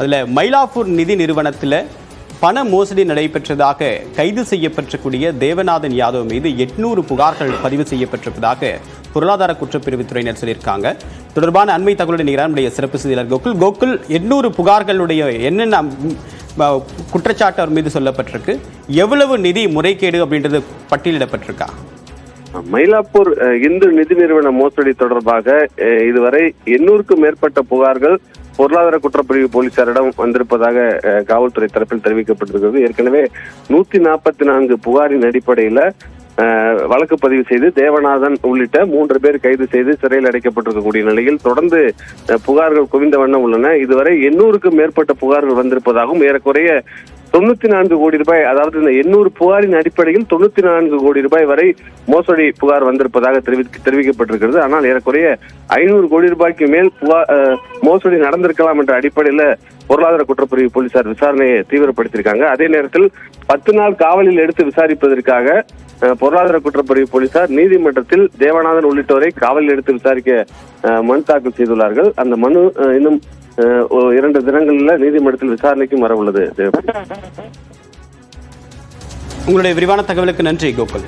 அதில் மயிலாப்பூர் நிதி நிறுவனத்தில் பண மோசடி நடைபெற்றதாக கைது செய்யப்பட்டக்கூடிய தேவநாதன் யாதவ் மீது 800 புகார்கள் பதிவு செய்யப்பட்டிருப்பதாக பொருளாதார குற்றப்பிரிவுத்துறையினர் சொல்லியிருக்காங்க. தொடர்பான அண்மை தகவலுடன் நம்முடைய சிறப்பு செய்தியாளர் கோகுல் 800 புகார்களுடைய என்னென்ன குற்றச்சாட்டு அவர் மீது சொல்லப்பட்டிருக்கு, எவ்வளவு நிதி முறைகேடு அப்படின்றது பட்டியலிடப்பட்டிருக்கா? மயிலாப்பூர் இந்து நிதி நிறுவன மோசடி தொடர்பாக இதுவரை 800க்கும் மேற்பட்ட புகார்கள் பொருளாதார குற்றப்பிரிவு போலீசாரிடம் வந்திருப்பதாக காவல்துறை தரப்பில் தெரிவிக்கப்பட்டிருக்கிறது. ஏற்கனவே 144 புகாரின் அடிப்படையில் வழக்கு பதிவு செய்து தேவநாதன் உள்ளிட்ட 3 பேர் கைது செய்து சிறையில் அடைக்கப்பட்டிருக்கக்கூடிய நிலையில் தொடர்ந்து புகார்கள் குவிந்த வண்ணம் உள்ளன. இதுவரை 800க்கும் மேற்பட்ட புகார்கள் வந்திருப்பதாகவும் ஏறக்குறைய 94 கோடி ரூபாய், அதாவது இந்த 800 புகாரின் அடிப்படையில் 94 கோடி ரூபாய் வரை மோசடி புகார் வந்திருப்பதாக தெரிவிக்கப்பட்டிருக்கிறது. ஆனால் ஏறக்குறைய 500 கோடி ரூபாய்க்கு மேல் மோசடி நடந்திருக்கலாம் என்ற அடிப்படையில் பொருளாதார குற்றப்பிரிவு போலீசார் விசாரணையை தீவிரப்படுத்தியிருக்காங்க. அதே நேரத்தில் 10 நாள் காவலில் எடுத்து விசாரிப்பதற்காக பொருளாதார குற்றப்பிரிவு போலீசார் நீதிமன்றத்தில் தேவநாதன் உள்ளிட்டோரை காவலில் எடுத்து விசாரிக்க மனு தாக்கல் செய்துள்ளார்கள். அந்த மனு இன்னும் 2 தினங்களில் நீதிமன்றத்தில் விசாரணைக்கும் வர உள்ளது. உங்களுடைய விரிவான தகவலுக்கு நன்றி கோகுல்.